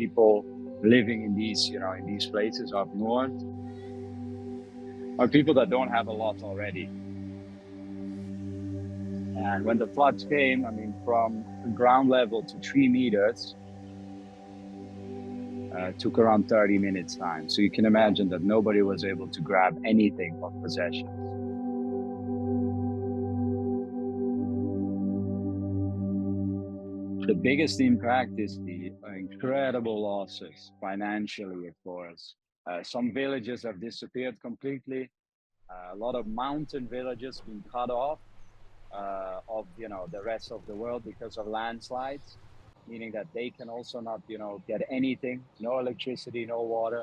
people living in these, in these places up north are people that don't have a lot already. And when the floods came, from ground level to 3 meters, took around 30 minutes time. So you can imagine that nobody was able to grab anything of possession. The biggest impact is the incredible losses financially, of course. Some villages have disappeared completely. A lot of mountain villages been cut off of the rest of the world because of landslides, meaning that they can also not get anything, no electricity, no water.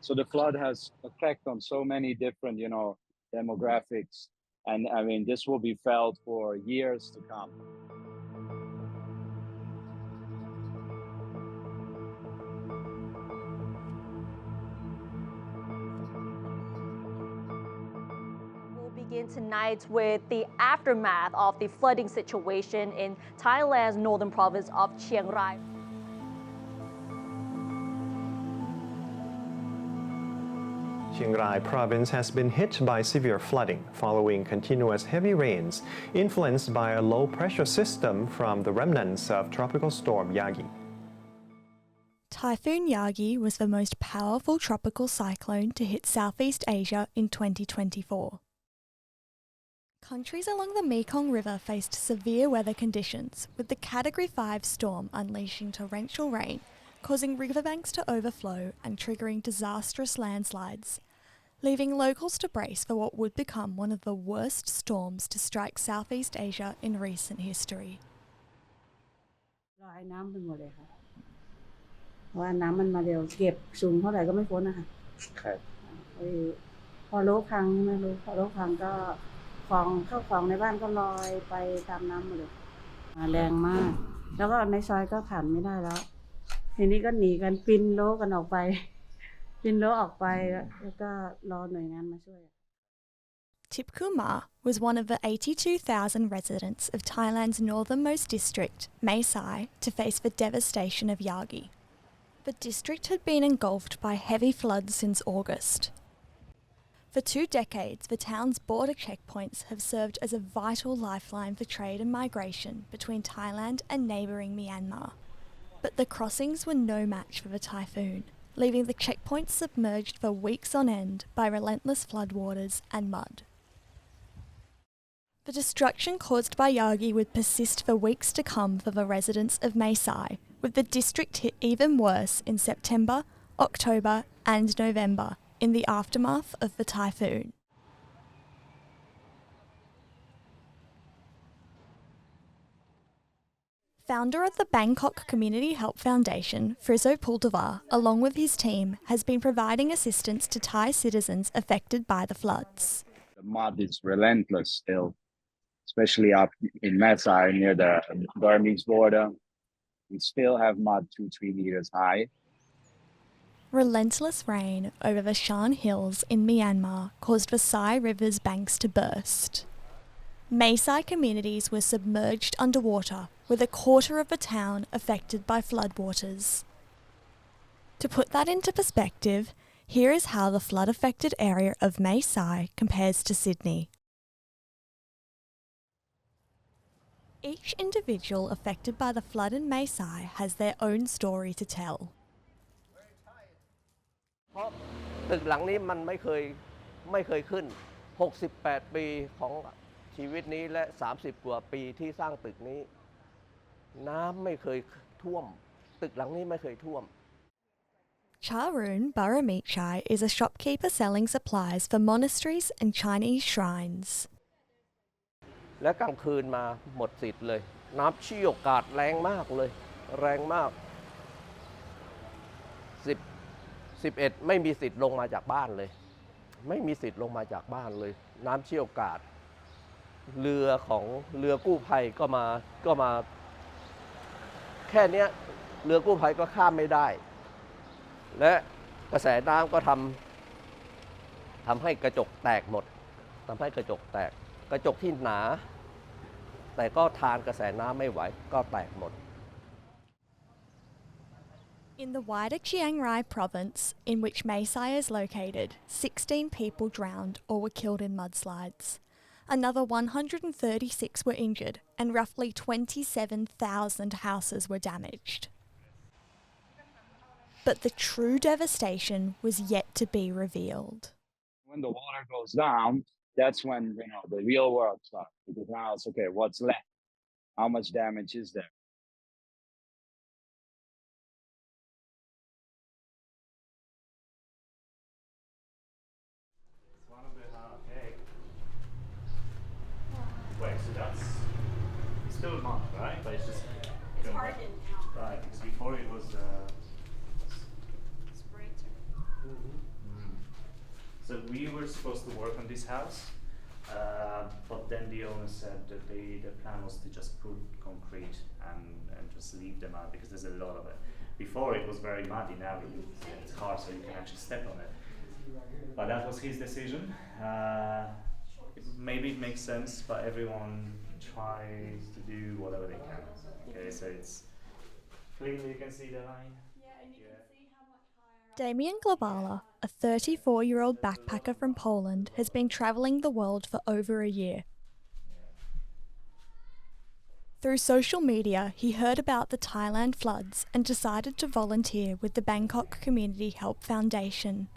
So the flood has effect on so many different demographics, and this will be felt for years to come. Begin tonight with the aftermath of the flooding situation in Thailand's northern province of Chiang Rai. Chiang Rai province has been hit by severe flooding following continuous heavy rains influenced by a low-pressure system from the remnants of Tropical Storm Yagi. Typhoon Yagi was the most powerful tropical cyclone to hit Southeast Asia in 2024. Countries along the Mekong River faced severe weather conditions, with the Category 5 storm unleashing torrential rain, causing riverbanks to overflow and triggering disastrous landslides, leaving locals to brace for what would become one of the worst storms to strike Southeast Asia in recent history. น้ำเป็นหมดเลยค่ะว่าน้ำมันมาเร็วเก็บสูงเท่าไหร่ก็ไม่พ้นนะคะพอโลกพังไม่รู้พอโลกพังก็ข้าวของในบ้านก็ลอยไปตามน้ำหมดเลยแรงมากแล้วก็ในซอยก็ผ่านไม่ได้แล้วทีนี้ก็หนีกันปีนโลกันออกไปปีนโลออกไปแล้วก็รอหน่วยงานมาช่วย Tipkuma was one of the 82,000 residents of Thailand's northernmost district, Mae Sai, to face the devastation of Yagi. The district had been engulfed by heavy floods since August. For 2 decades, the town's border checkpoints have served as a vital lifeline for trade and migration between Thailand and neighbouring Myanmar. But the crossings were no match for the typhoon, leaving the checkpoints submerged for weeks on end by relentless floodwaters and mud. The destruction caused by Yagi would persist for weeks to come for the residents of Mae Sai, with the district hit even worse in September, October and November, in the aftermath of the typhoon. Founder of the Bangkok Community Help Foundation, Friso Pultavar, along with his team, has been providing assistance to Thai citizens affected by the floods. The mud is relentless still, especially up in Mae Sai near the Burmese border. We still have mud 2-3 meters high. Relentless rain over the Shan Hills in Myanmar caused the Sai River's banks to burst. Mae Sai communities were submerged underwater, with a quarter of the town affected by floodwaters. To put that into perspective, here is how the flood-affected area of Mae Sai compares to Sydney. Each individual affected by the flood in Mae Sai has their own story to tell. เพราะตึกหลังนี้มันไม่เคยขึ้น68 ปีของชีวิตนี้และ30 กว่าปีที่สร้างตึกนี้น้ำไม่เคยท่วมตึกหลังนี้ไม่เคยท่วม Charun Baramichai is a shopkeeper selling supplies for monasteries and Chinese shrines. และกลางคืนมาหมดสิทธิ์เลยน้ำเชี่ยวกราดแรงมากเลยแรงมาก11ไม่มีสิทธิ์ลงมาจากบ้านเลยไม่มีสิทธิ์ลงมาจากบ้านเลยน้ำเชี่ยวกราดเรือกู้ภัยก็มาแค่นี้เรือกู้ภัยก็ข้ามไม่ได้และกระแสน้ำก็ทำให้กระจกแตกหมดทำให้กระจกแตกกระจกที่หนาแต่ก็ทานกระแสน้ำไม่ไหวก็แตกหมด In the wider Chiang Rai province, in which Mae Sai is located, 16 people drowned or were killed in mudslides. Another 136 were injured and roughly 27,000 houses were damaged. But the true devastation was yet to be revealed. When the water goes down, that's when the real work starts. Because now it's okay, what's left? How much damage is there? One of the okay. Wait, so that's still mud, right? But it's just hardened now. Right, because before it was So we were supposed to work on this house, but then the owner said that the plan was to just put concrete and just leave the mud because there's a lot of it. Before it was very muddy, now it's hard so you can actually step on it. But that was his decision. Maybe it makes sense, but everyone tries to do whatever they can. Okay, so it's clearly you can see the line. Damian Glabala, a 34-year-old backpacker from Poland, has been travelling the world for over a year. Through social media, he heard about the Thailand floods and decided to volunteer with the Bangkok Community Help Foundation.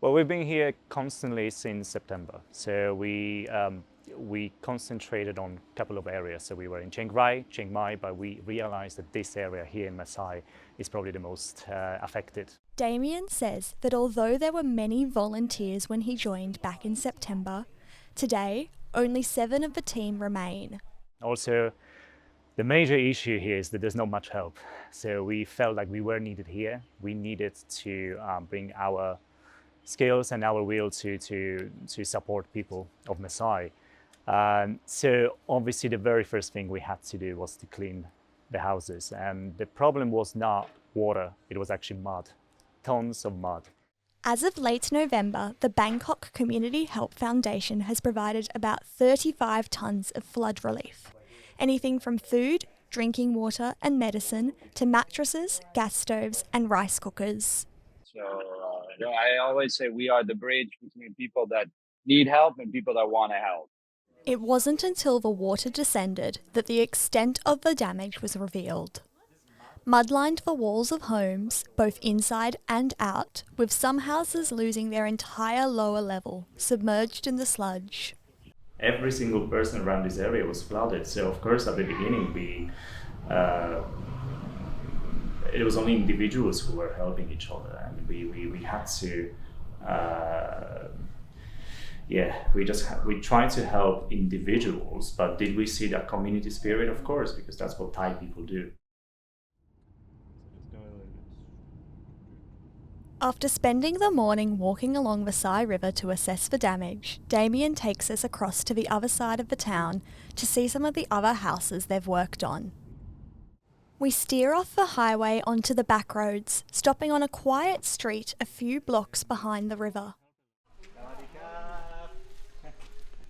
Well, we've been here constantly since September. So we concentrated on a couple of areas. So we were in Chiang Rai, Chiang Mai, but we realized that this area here in Mae Sai is probably the most affected. Damien says that although there were many volunteers when he joined back in September, today only 7 of the team remain. Also, the major issue here is that there's not much help. So we felt like we were needed here. We needed to bring our skills and our will to support people of Mae Sai. So obviously the very first thing we had to do was to clean the houses. And the problem was not water, it was actually mud, tons of mud. As of late November, the Bangkok Community Help Foundation has provided about 35 tonnes of flood relief. Anything from food, drinking water and medicine to mattresses, gas stoves and rice cookers. So I always say we are the bridge between people that need help and people that want to help. It wasn't until the water descended that the extent of the damage was revealed. Mud lined the walls of homes, both inside and out, with some houses losing their entire lower level, submerged in the sludge. Every single person around this area was flooded. So of course at the beginning it was only individuals who were helping each other, and we had to we tried to help individuals, but did we see that community spirit? Of course, because that's what Thai people do. After spending the morning walking along the Sai River to assess the damage, Damien takes us across to the other side of the town to see some of the other houses they've worked on. We steer off the highway onto the back roads, stopping on a quiet street a few blocks behind the river.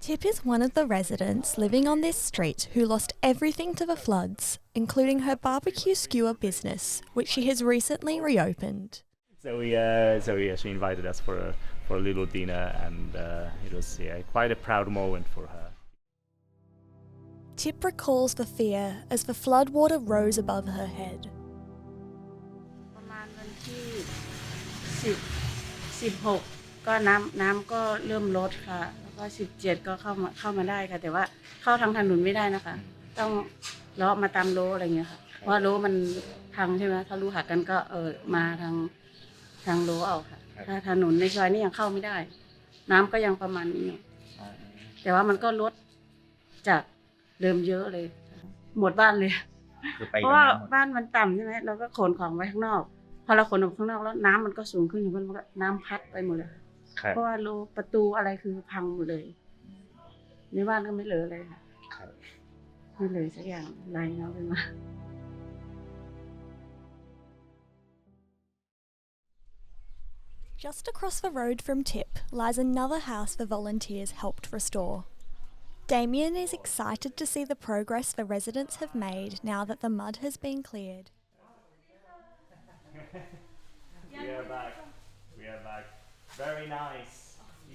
Tip is one of the residents living on this street who lost everything to the floods, including her barbecue skewer business, which she has recently reopened. So she invited us for a little dinner, and it was quite a proud moment for her. Tip recalls the fear as the floodwater rose above her head. ประมาณวันที่16ก็น้ำก็เริ่มลดค่ะแล้วก็17ก็เข้ามาได้ค่ะแต่ว่าเข้าทางถนนไม่ได้นะคะต้องเลาะมาตามโลอะไรเงี้ยค่ะเพราะโลมันพังใช่ไหมถ้ารู้หักกันก็มาทางโลเอาค่ะถ้าถนนในซอยนี่ยังเข้าไม่ได้น้ำก็ยังประมาณนี้แต่ว่ามันก็ลดจากเดิมเยอะเลยหมดบ้านเลยเพราะว่าบ้านมันต่ำใช่ไหมเราก็ขนของไว้ข้างนอกพอเราขนออกข้างนอกแล้วน้ำมันก็สูงขึ้นมันก็น้ำพัดไปหมดเลยเพราะว่ารูประตูอะไรคือพังหมดเลยในบ้านก็ไม่เหลืออะไรค่ะไม่เหลือสักอย่างไรเนาะเป็นว่า Just across the road from Tip lies another house the volunteers helped restore. Damien is excited to see the progress the residents have made now that the mud has been cleared. We are back. We are back. Very nice.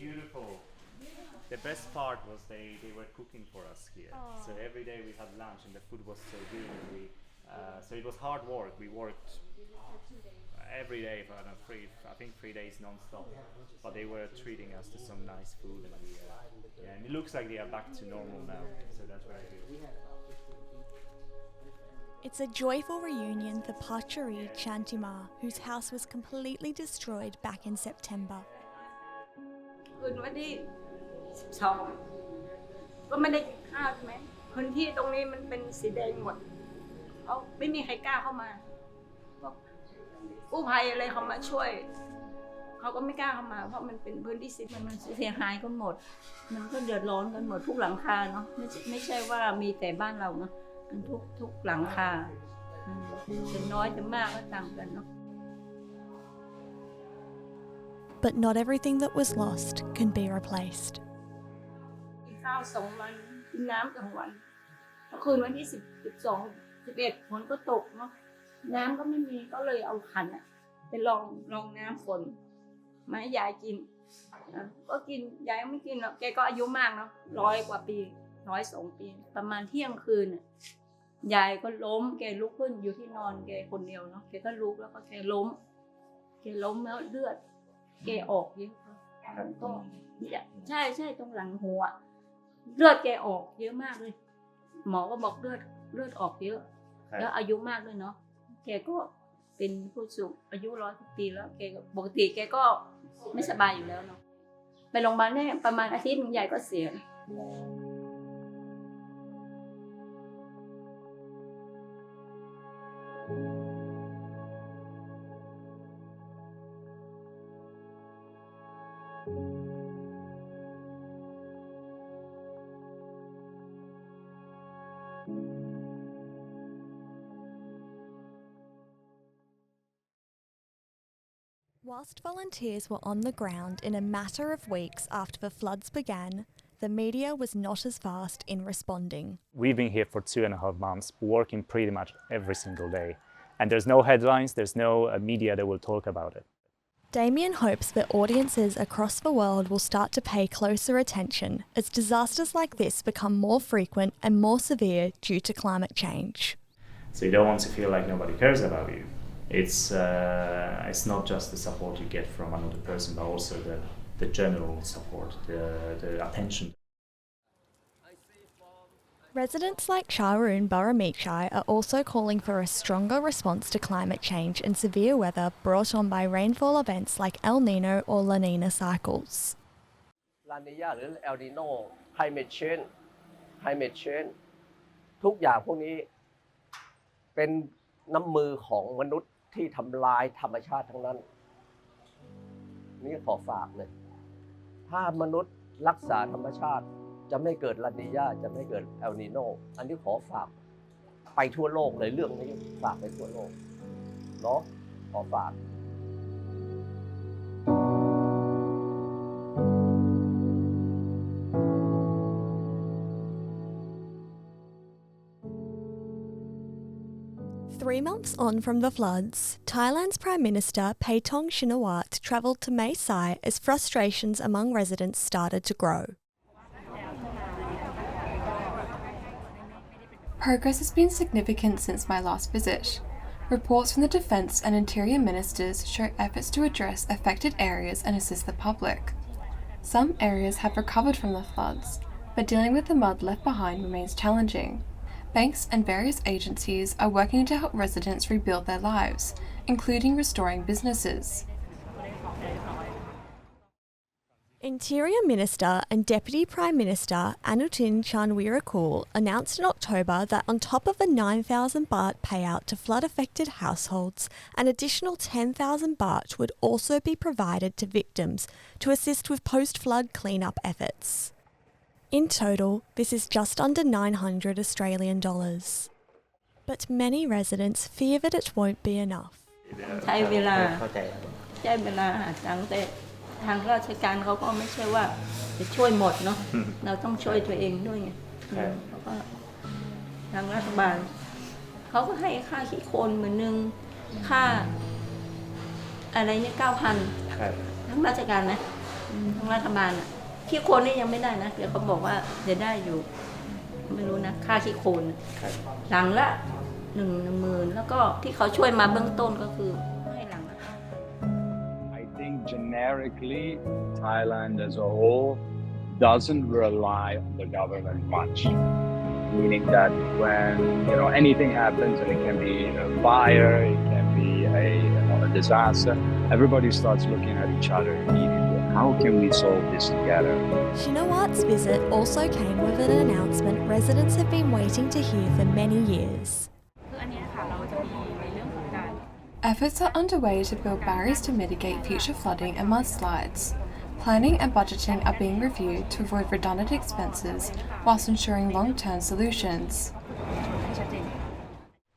Beautiful. The best part was they were cooking for us here. So every day we had lunch and the food was so good. And so it was hard work. We worked every day for I think 3 days non-stop. But they were treating us to some nice food, and and it looks like they are back to normal now. So that's very good. It's a joyful reunion for Pachari Chantima, whose house was completely destroyed back in September. คืนวันที่12ก็ไม่ได้กินข้าวใช่ไหมพื้นที่ตรงนี้มันเป็นสีแดงหมดเขาไม่มีใครกล้าเข้ามากู้ภัยอะไรเขามาช่วยเขาก็ไม่กล้าเข้ามาเพราะมันเป็นพื้นที่สีมันเสียหายกันหมดมันก็เดือดร้อนกันหมดทุกหลังคาเนาะไม่ใช่ว่ามีแต่บ้านเราเนาะมันทุกหลังคาจะน้อยจะมากก็ต่างกันเนาะ But not everything that was lost can be replaced. กินข้าว2 วันกินน้ำ2 วันคืนวันที่12 11ฝนก็ตกเนาะน้ำก็ไม่มีก็เลยเอาขันไปลองน้ำฝนมาให้ยายกินก็กินยายไม่กินหรอกแกก็อายุมากเนาะ100 กว่าปี102 ปีประมาณเที่ยงคืนยายก็ล้มแกลุกขึ้นอยู่ที่นอนแกคนเดียวเนาะแกก็ลุกแล้วก็แกล้มแล้วเลือดแกออกเยอะก็ใช่ตรงหลังหัวเลือดแกออกเยอะมากเลยหมอก็บอกเลือดออกเยอะแล้วอายุมากด้วยเนาะแกก็เป็นผู้สูงอายุ100 ปีแล้วแกปกติแกก็ไม่สบายอยู่แล้วเนาะไปโรงพยาบาลเนี่ยประมาณอาทิตย์นึงยายก็เสียWhilst volunteers were on the ground in a matter of weeks after the floods began, the media was not as fast in responding. We've been here for 2.5 months, working pretty much every single day. And there's no headlines, there's no media that will talk about it. Damien hopes that audiences across the world will start to pay closer attention as disasters like this become more frequent and more severe due to climate change. So you don't want to feel like nobody cares about you. It's not just the support you get from another person, but also the general support, the attention. Residents like Sharoon Baramechai are also calling for a stronger response to climate change and severe weather brought on by rainfall events like El Nino or La Nina cycles. La Nina หรือ El Nino climate change ทุกอย่างพวกนี้เป็นน้ำมือของมนุษย์ที่ทำลายธรรมชาติทั้งนั้นนี่ขอฝากเลยถ้ามนุษย์รักษาธรรมชาติจะไม่เกิดลานีญาจะไม่เกิดเอลนีโนอันนี้ขอฝากไปทั่วโลกเลยเรื่องนี้ฝากไปทั่วโลกเนาะขอฝาก 3 months on from the floods, Thailand's Prime Minister Paetong Shinawatra travelled to Mae Sai as frustrations among residents started to grow. Progress has been significant since my last visit. Reports from the Defence and Interior Ministers show efforts to address affected areas and assist the public. Some areas have recovered from the floods, but dealing with the mud left behind remains challenging. Banks and various agencies are working to help residents rebuild their lives, including restoring businesses. Interior Minister and Deputy Prime Minister Anutin Charnvirakul announced in October that on top of the 9,000 baht payout to flood-affected households, an additional 10,000 baht would also be provided to victims to assist with post-flood cleanup efforts. In total, this is just under $900 Australian. But many residents fear that it won't be enough. ใช้เวลาหาตังค์แต่ทางราชการเขาก็ไม่ใช่ว่าจะช่วยหมดเนาะเราต้องช่วยตัวเองด้วยไงเขาก็ทางรัฐบาลเขาก็ให้ค่าขี้โคลน10,000ค่า อะไรเนี่ย9,000ทั้งราชการนะทั้งรัฐบาลขี้โคลนนี่ยังไม่ได้นะเดี๋ยวเขาบอกว่าจะได้อยู่ไม่รู้นะค่าขี้โคลนหลังละ10,000แล้วก็ที่เขาช่วยมาเบื้องต้นก็คือให้หลังละ I think generically Thailand as a whole doesn't rely on the government much, meaning that when anything happens, and it can be a fire, it can be a disaster, everybody starts looking at each other immediately. How can we solve this together? Shinawat's visit also came with an announcement residents have been waiting to hear for many years. Efforts are underway to build barriers to mitigate future flooding and mudslides. Planning and budgeting are being reviewed to avoid redundant expenses whilst ensuring long-term solutions.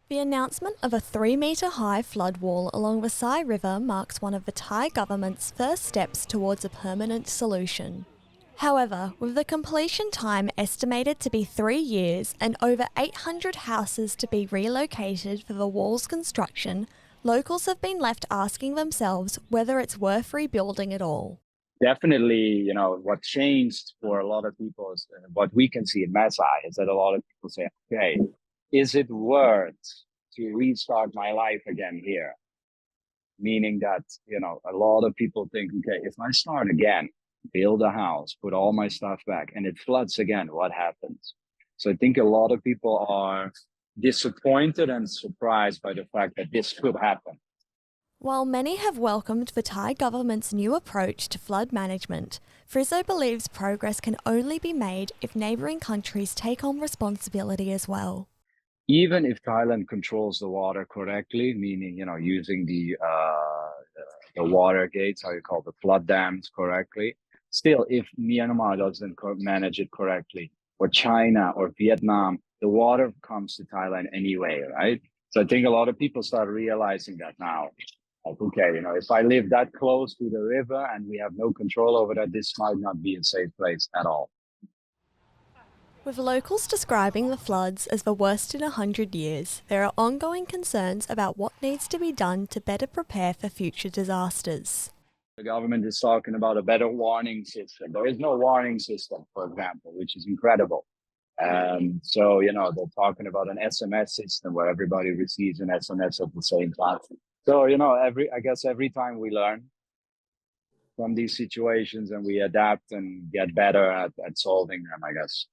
The announcement of a 3-metre-high flood wall along the Sai River marks one of the Thai government's first steps towards a permanent solution. However, with the completion time estimated to be 3 years and over 800 houses to be relocated for the wall's construction, locals have been left asking themselves whether it's worth rebuilding at all. Definitely, what changed for a lot of people is what we can see in Mae Sai is that a lot of people say, okay, is it worth to restart my life again here? Meaning that, a lot of people think, okay, if I start again, build a house, put all my stuff back, and it floods again, what happens? So I think a lot of people are disappointed and surprised by the fact that this could happen. While many have welcomed the Thai government's new approach to flood management, Frizzo believes progress can only be made if neighbouring countries take on responsibility as well. Even if Thailand controls the water correctly, meaning, using the water gates, how you call the flood dams correctly, still, if Myanmar doesn't manage it correctly, or China or Vietnam, the water comes to Thailand anyway, right? So I think a lot of people start realizing that now. Like, okay, if I live that close to the river and we have no control over that, this might not be a safe place at all. With locals describing the floods as the worst in 100 years, there are ongoing concerns about what needs to be done to better prepare for future disasters. The government is talking about a better warning system. There is no warning system, for example, which is incredible. So, they're talking about an SMS system where everybody receives an SMS at the same time. So, I guess every time we learn from these situations and we adapt and get better at solving them, I guess.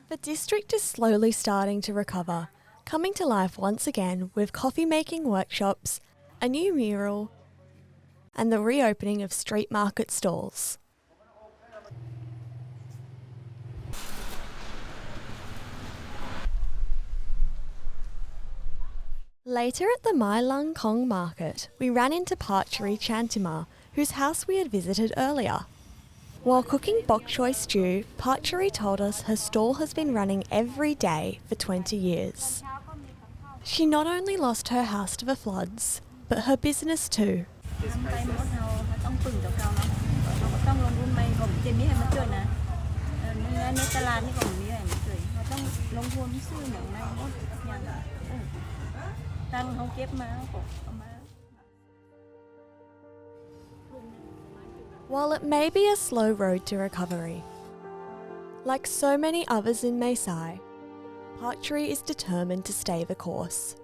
The district is slowly starting to recover, coming to life once again with coffee-making workshops, a new mural, and the reopening of street market stalls. Later at the Maloney market, we ran into Partchery Chantima, whose house we had visited earlier. While cooking bok choy stew, Partchery told us her stall has been running every day for 20 years. She not only lost her house to the floods, but her business too. While it may be a slow road to recovery, like so many others in Mae Sai, Partchery is determined to stay the course.